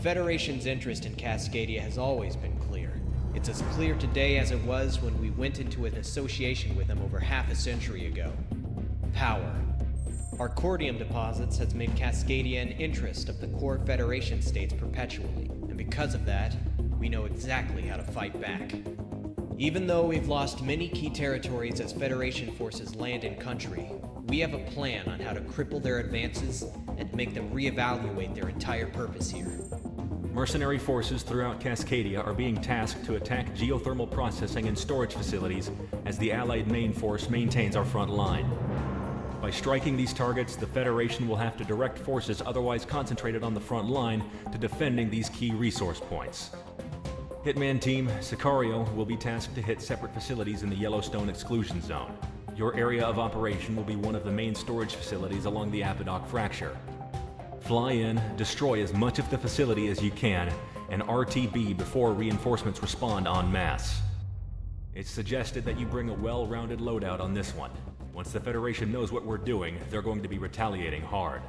Federation's interest in Cascadia has always been clear. It's as clear today as it was when we went into an association with them over half a century ago. Power. Our cordium deposits has made Cascadia an interest of the core Federation states perpetually, and because of that, we know exactly how to fight back. Even though we've lost many key territories as Federation forces land in country, we have a plan on how to cripple their advances and make them reevaluate their entire purpose here. Mercenary forces throughout Cascadia are being tasked to attack geothermal processing and storage facilities as the Allied main force maintains our front line. By striking these targets, the Federation will have to direct forces otherwise concentrated on the front line to defending these key resource points. Hitman Team, Sicario will be tasked to hit separate facilities in the Yellowstone Exclusion Zone. Your area of operation will be one of the main storage facilities along the Apodoc Fracture. Fly in, destroy as much of the facility as you can, and RTB before reinforcements respond en masse. It's suggested that you bring a well-rounded loadout on this one. Once the Federation knows what we're doing, they're going to be retaliating hard.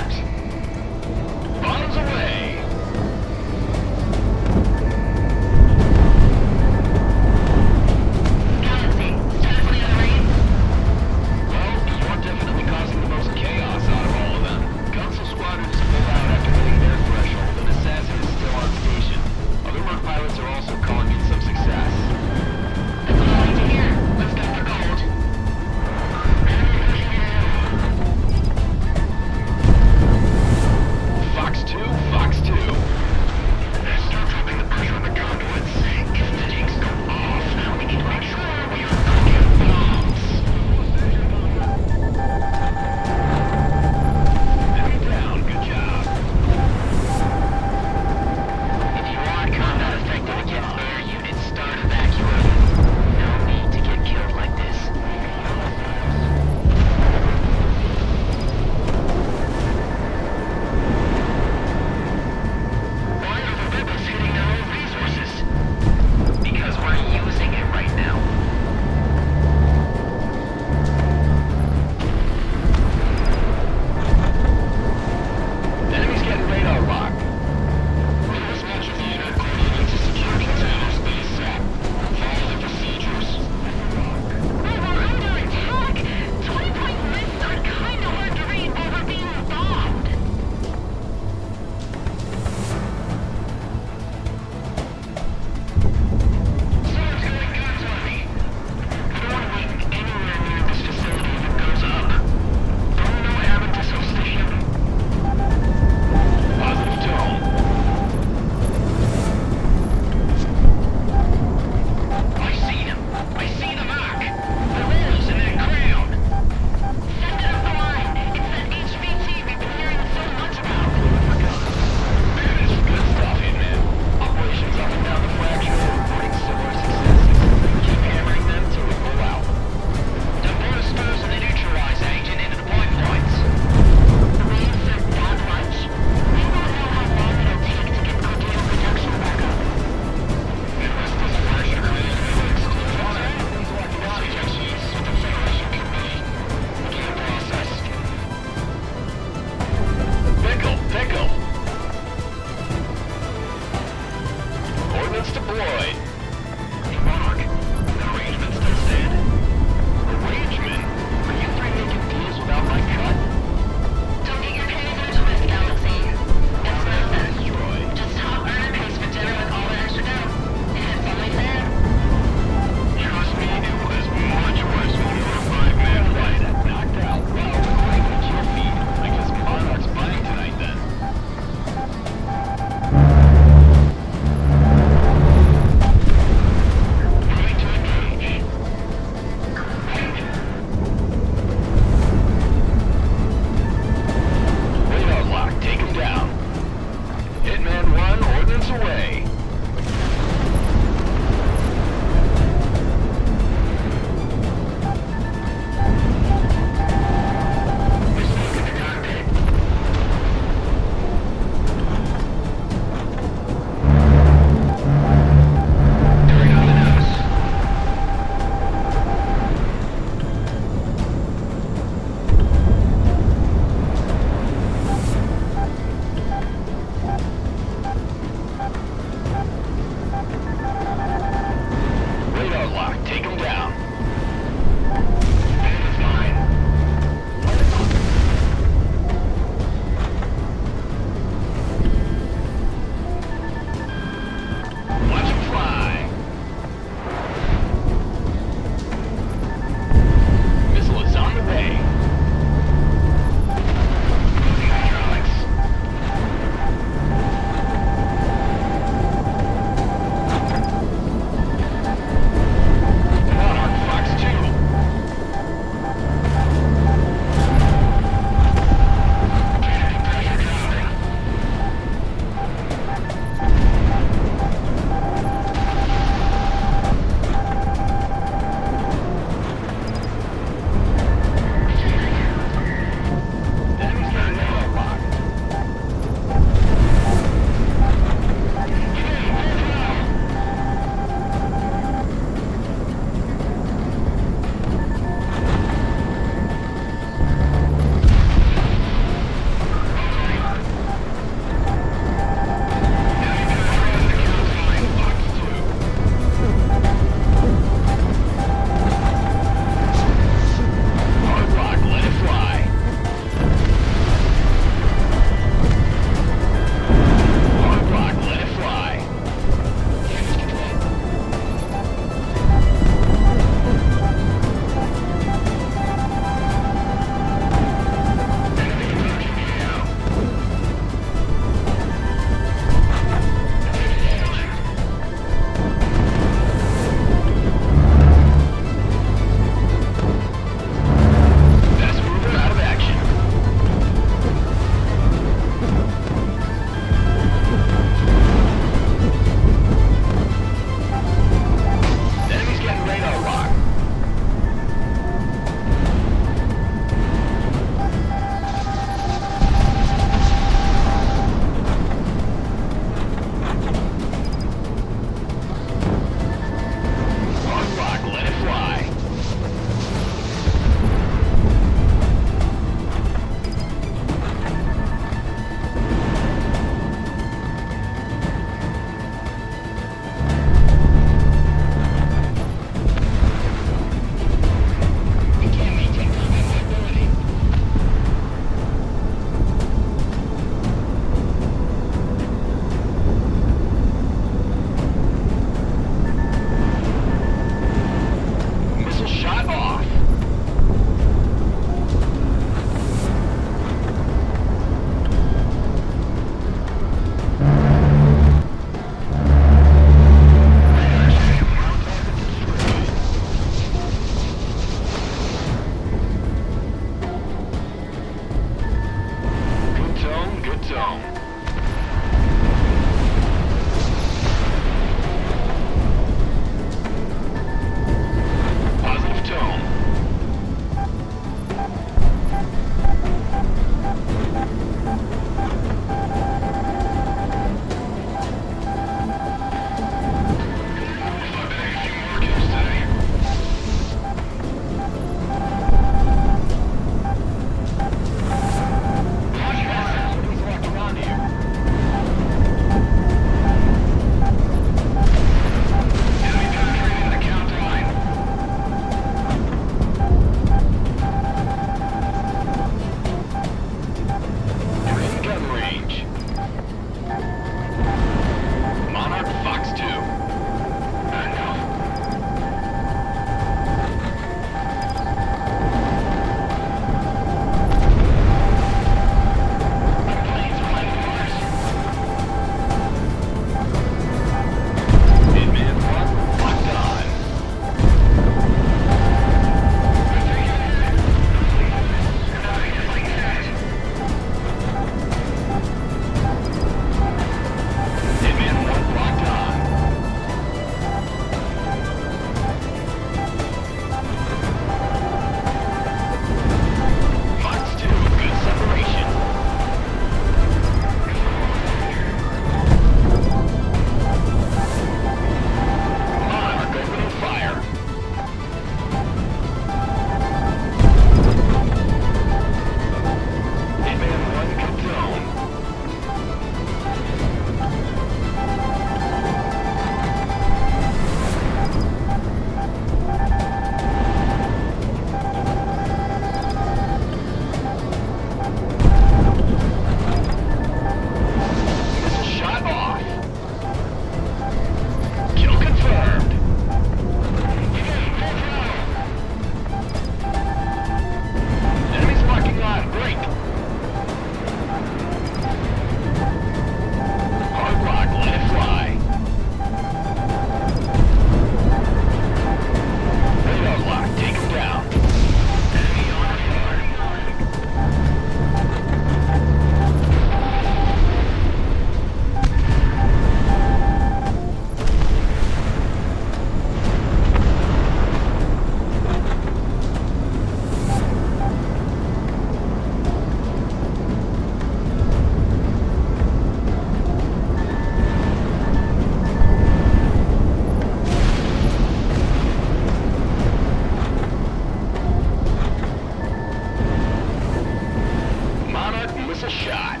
us a shot.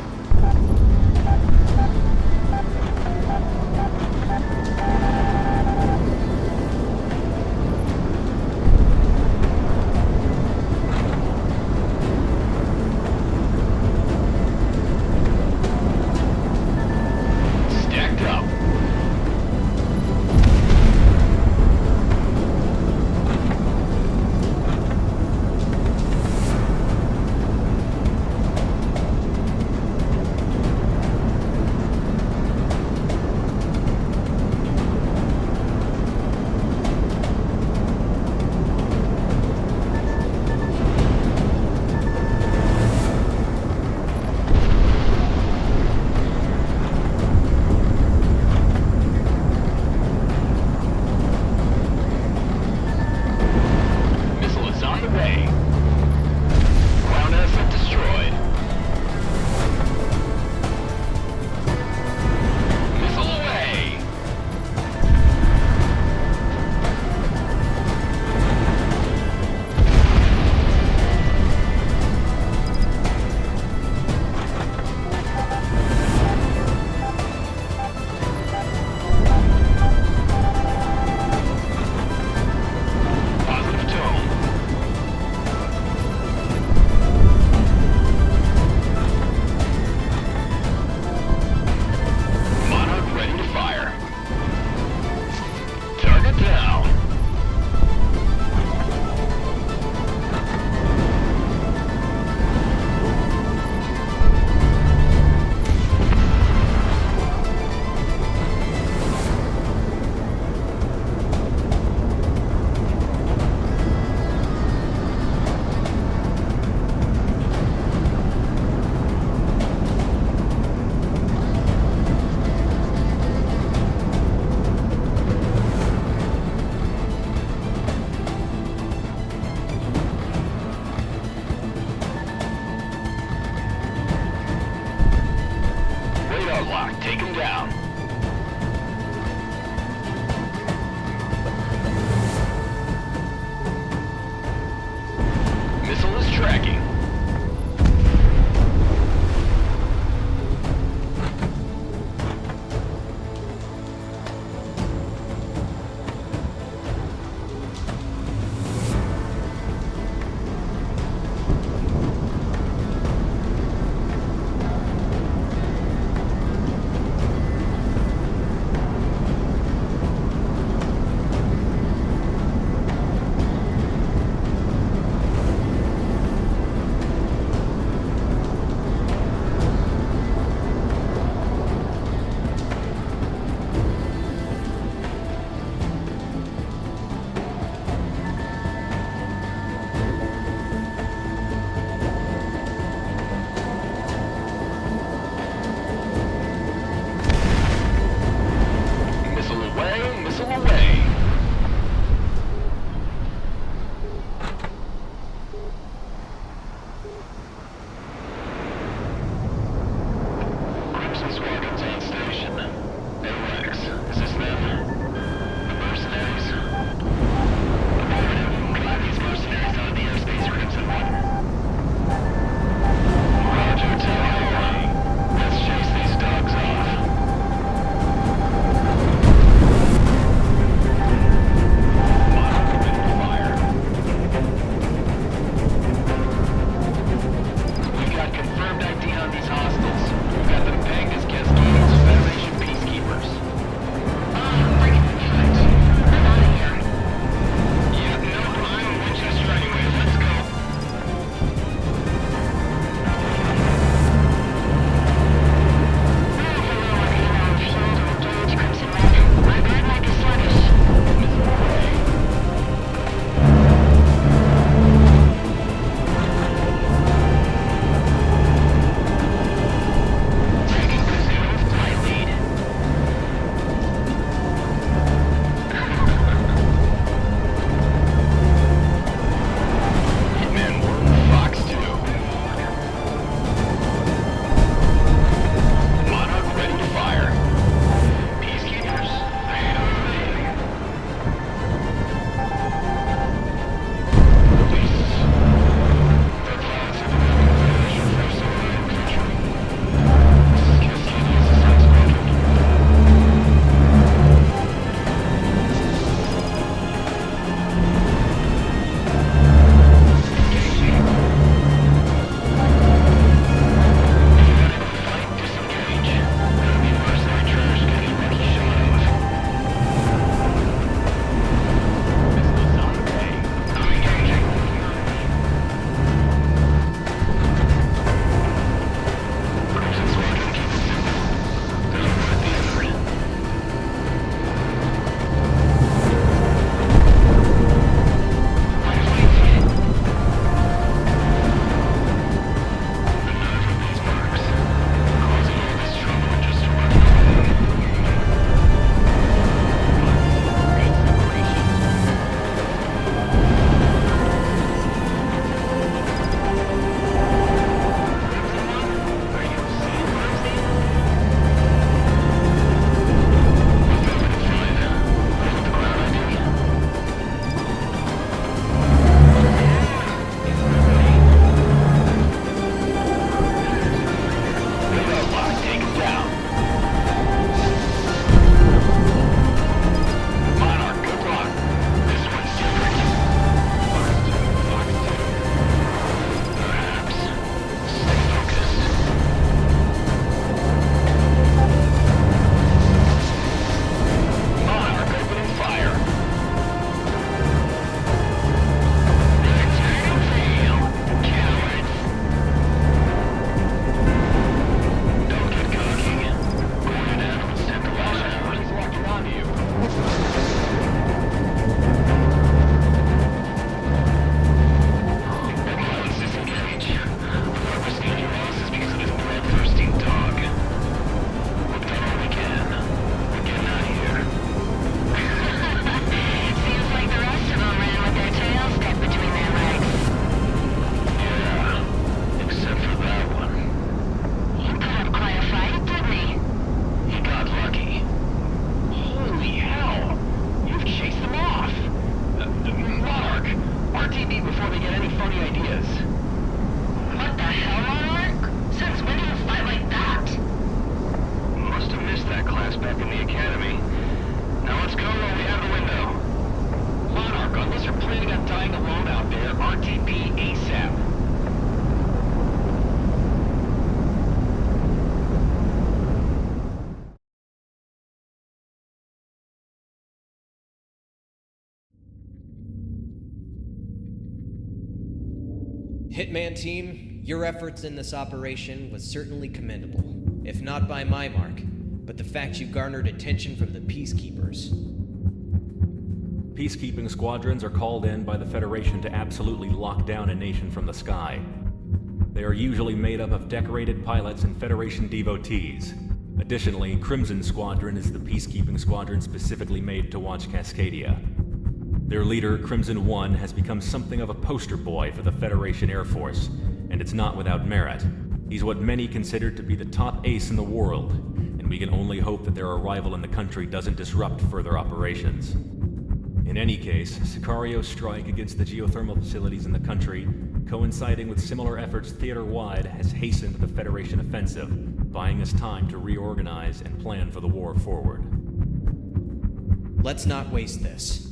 Stacked up. Missile is on the way. Ground asset destroyed. Missile away. Positive tone. Monarch ready to fire. Target down. Radar lock, take him down. Missile is tracking. Missile away, missile away. Crimson Squadron's on station. AWACS, is this them? The mercenaries? Affirmative. Drive these mercenaries out of the airspace, Crimson One. Roger, Tango 1. Let's chase these dogs off. Monarch ready to fire. We've got confirmed ID on these hostiles. We've got them pegged as guest Hitman team, your efforts in this operation was certainly commendable. If not by my mark, but the fact you garnered attention from the Peacekeepers. Peacekeeping squadrons are called in by the Federation to absolutely lock down a nation from the sky. They are usually made up of decorated pilots and Federation devotees. Additionally, Crimson Squadron is the peacekeeping squadron specifically made to watch Cascadia. Their leader, Crimson One, has become something of a poster boy for the Federation Air Force, and it's not without merit. He's what many consider to be the top ace in the world, and we can only hope that their arrival in the country doesn't disrupt further operations. In any case, Sicario's strike against the geothermal facilities in the country, coinciding with similar efforts theater-wide, has hastened the Federation offensive, buying us time to reorganize and plan for the war forward. Let's not waste this.